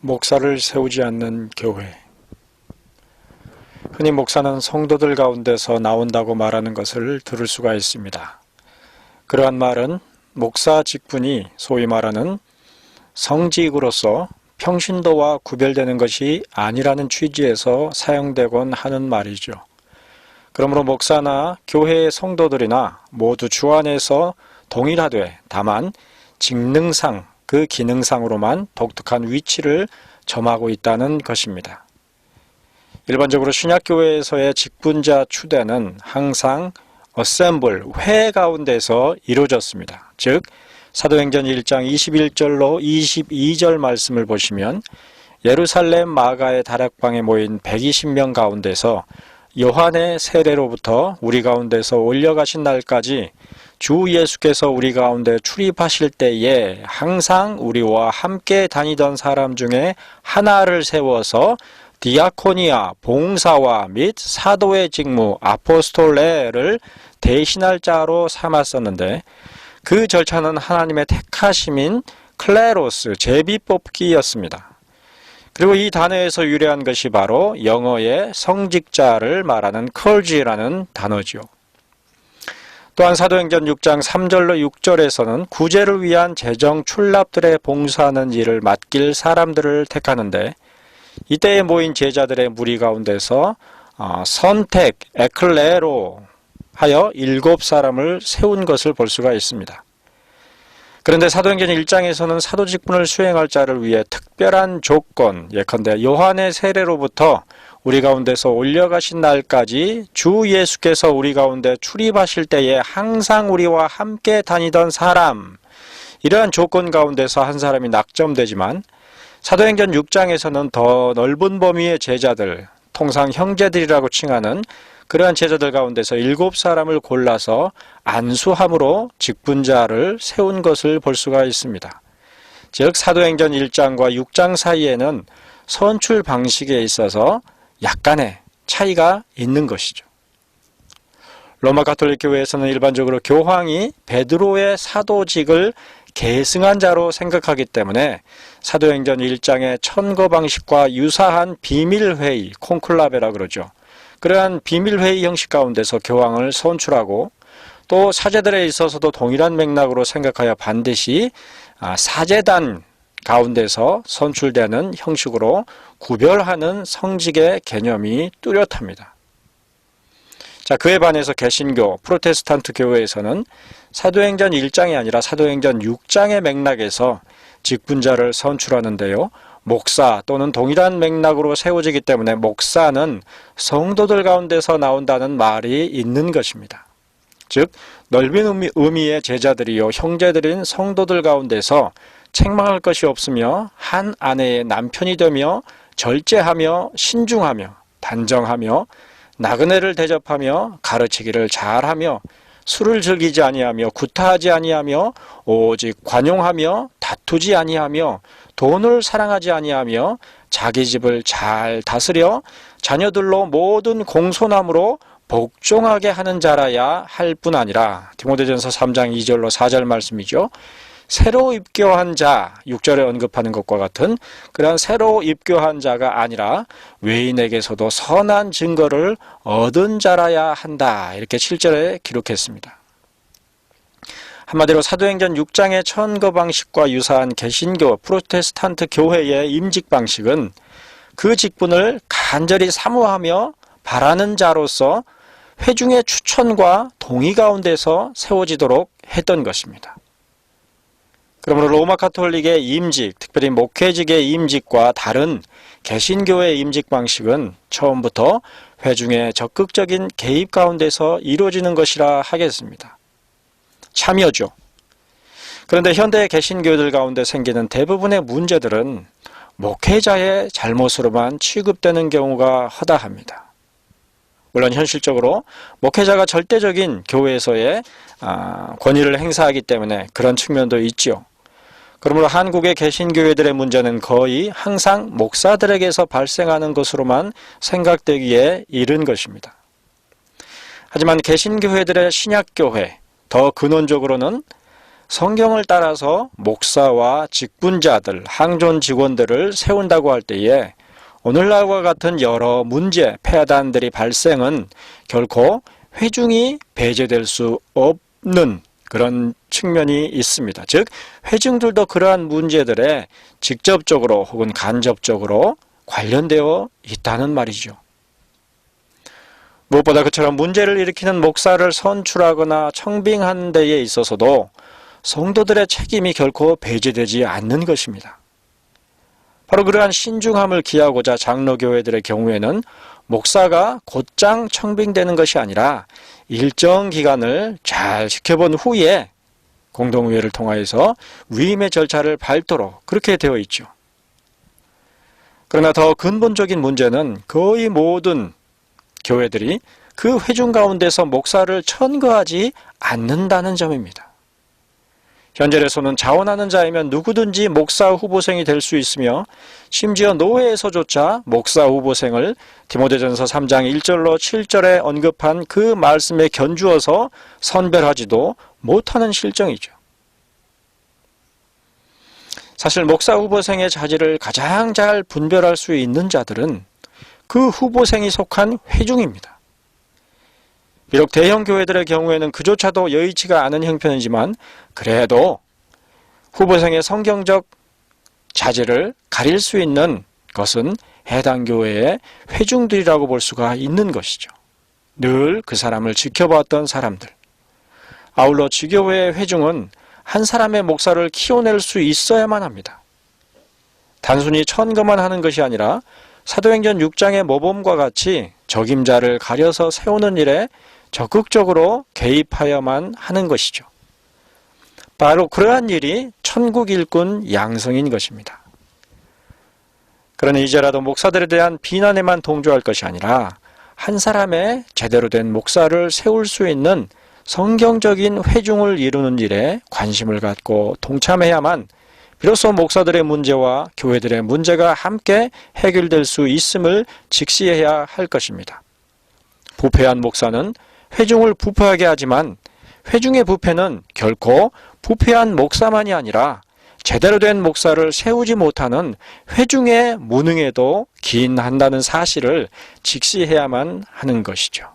목사를 세우지 않는 교회. 흔히 목사는 성도들 가운데서 나온다고 말하는 것을 들을 수가 있습니다. 그러한 말은 목사 직분이 소위 말하는 성직으로서 평신도와 구별되는 것이 아니라는 취지에서 사용되곤 하는 말이죠. 그러므로 목사나 교회의 성도들이나 모두 주 안에서 동일하되 다만 직능상 그 기능상으로만 독특한 위치를 점하고 있다는 것입니다. 일반적으로 신약교회에서의 직분자 추대는 항상 어셈블, 회 가운데서 이루어졌습니다. 즉 사도행전 1장 21절로 22절 말씀을 보시면 예루살렘 마가의 다락방에 모인 120명 가운데서 요한의 세례로부터 우리 가운데서 올려가신 날까지 주 예수께서 우리 가운데 출입하실 때에 항상 우리와 함께 다니던 사람 중에 하나를 세워서 디아코니아, 봉사와 및 사도의 직무, 아포스톨레를 대신할 자로 삼았었는데 그 절차는 하나님의 택하심인 클레로스, 제비뽑기였습니다. 그리고 이 단어에서 유래한 것이 바로 영어의 성직자를 말하는 clergy라는 단어죠. 또한 사도행전 6장 3절로 6절에서는 구제를 위한 재정 출납들의 봉사하는 일을 맡길 사람들을 택하는데 이때에 모인 제자들의 무리 가운데서 선택, 에클레로 하여 7사람을 세운 것을 볼 수가 있습니다. 그런데 사도행전 1장에서는 사도 직분을 수행할 자를 위해 특별한 조건, 예컨대 요한의 세례로부터 우리 가운데서 올려가신 날까지 주 예수께서 우리 가운데 출입하실 때에 항상 우리와 함께 다니던 사람, 이러한 조건 가운데서 한 사람이 낙점되지만 사도행전 6장에서는 더 넓은 범위의 제자들, 통상 형제들이라고 칭하는 그러한 제자들 가운데서 7사람을 골라서 안수함으로 직분자를 세운 것을 볼 수가 있습니다. 즉 사도행전 1장과 6장 사이에는 선출 방식에 있어서 약간의 차이가 있는 것이죠. 로마 가톨릭 교회에서는 일반적으로 교황이 베드로의 사도직을 계승한 자로 생각하기 때문에 사도행전 1장의 천거 방식과 유사한 비밀회의, 콘클라베라 그러죠. 그러한 비밀회의 형식 가운데서 교황을 선출하고 또 사제들에 있어서도 동일한 맥락으로 생각하여 반드시 사제단 가운데서 선출되는 형식으로 구별하는 성직의 개념이 뚜렷합니다. 자, 그에 반해서 개신교, 프로테스탄트 교회에서는 사도행전 1장이 아니라 사도행전 6장의 맥락에서 직분자를 선출하는데요. 목사 또는 동일한 맥락으로 세워지기 때문에 목사는 성도들 가운데서 나온다는 말이 있는 것입니다. 즉 넓은 의미의 제자들이요 형제들인 성도들 가운데서 책망할 것이 없으며 한 아내의 남편이 되며 절제하며 신중하며 단정하며 나그네를 대접하며 가르치기를 잘하며 술을 즐기지 아니하며 구타하지 아니하며 오직 관용하며 다투지 아니하며 돈을 사랑하지 아니하며 자기 집을 잘 다스려 자녀들로 모든 공손함으로 복종하게 하는 자라야 할 뿐 아니라 디모데전서 3장 2절로 4절 말씀이죠. 새로 입교한 자, 6절에 언급하는 것과 같은 그러한 새로 입교한 자가 아니라 외인에게서도 선한 증거를 얻은 자라야 한다. 이렇게 7절에 기록했습니다. 한마디로 사도행전 6장의 천거 방식과 유사한 개신교, 프로테스탄트 교회의 임직 방식은 그 직분을 간절히 사모하며 바라는 자로서 회중의 추천과 동의 가운데서 세워지도록 했던 것입니다. 그러므로 로마 가톨릭의 임직, 특별히 목회직의 임직과 다른 개신교의 임직 방식은 처음부터 회중의 적극적인 개입 가운데서 이루어지는 것이라 하겠습니다. 참여죠. 그런데 현대 개신교들 가운데 생기는 대부분의 문제들은 목회자의 잘못으로만 취급되는 경우가 허다합니다. 물론 현실적으로 목회자가 절대적인 교회에서의 권위를 행사하기 때문에 그런 측면도 있죠. 그러므로 한국의 개신교회들의 문제는 거의 항상 목사들에게서 발생하는 것으로만 생각되기에 이른 것입니다. 하지만 개신교회들의 신약교회, 더 근원적으로는 성경을 따라서 목사와 직분자들, 항존 직원들을 세운다고 할 때에 오늘날과 같은 여러 문제, 폐단들이 발생은 결코 회중이 배제될 수 없는 그런 측면이 있습니다. 즉, 회중들도 그러한 문제들에 직접적으로 혹은 간접적으로 관련되어 있다는 말이죠. 무엇보다 그처럼 문제를 일으키는 목사를 선출하거나 청빙하는 데에 있어서도 성도들의 책임이 결코 배제되지 않는 것입니다. 바로 그러한 신중함을 기하고자 장로교회들의 경우에는 목사가 곧장 청빙되는 것이 아니라 일정 기간을 잘 지켜본 후에 공동의회를 통하여서 위임의 절차를 밟도록 그렇게 되어 있죠. 그러나 더 근본적인 문제는 거의 모든 교회들이 그 회중 가운데서 목사를 천거하지 않는다는 점입니다. 현재에서는 자원하는 자이면 누구든지 목사 후보생이 될 수 있으며 심지어 노회에서조차 목사 후보생을 디모데전서 3장 1절로 7절에 언급한 그 말씀에 견주어서 선별하지도 못하는 실정이죠. 사실 목사 후보생의 자질을 가장 잘 분별할 수 있는 자들은 그 후보생이 속한 회중입니다. 비록 대형 교회들의 경우에는 그조차도 여의치가 않은 형편이지만 그래도 후보생의 성경적 자질을 가릴 수 있는 것은 해당 교회의 회중들이라고 볼 수가 있는 것이죠. 늘 그 사람을 지켜봤던 사람들. 아울러 지교회의 회중은 한 사람의 목사를 키워낼 수 있어야만 합니다. 단순히 천거만 하는 것이 아니라 사도행전 6장의 모범과 같이 적임자를 가려서 세우는 일에 적극적으로 개입하여만 하는 것이죠. 바로 그러한 일이 천국 일꾼 양성인 것입니다. 그러니 이제라도 목사들에 대한 비난에만 동조할 것이 아니라 한 사람의 제대로 된 목사를 세울 수 있는 성경적인 회중을 이루는 일에 관심을 갖고 동참해야만 비로소 목사들의 문제와 교회들의 문제가 함께 해결될 수 있음을 직시해야 할 것입니다. 부패한 목사는 회중을 부패하게 하지만 회중의 부패는 결코 부패한 목사만이 아니라 제대로 된 목사를 세우지 못하는 회중의 무능에도 기인한다는 사실을 직시해야만 하는 것이죠.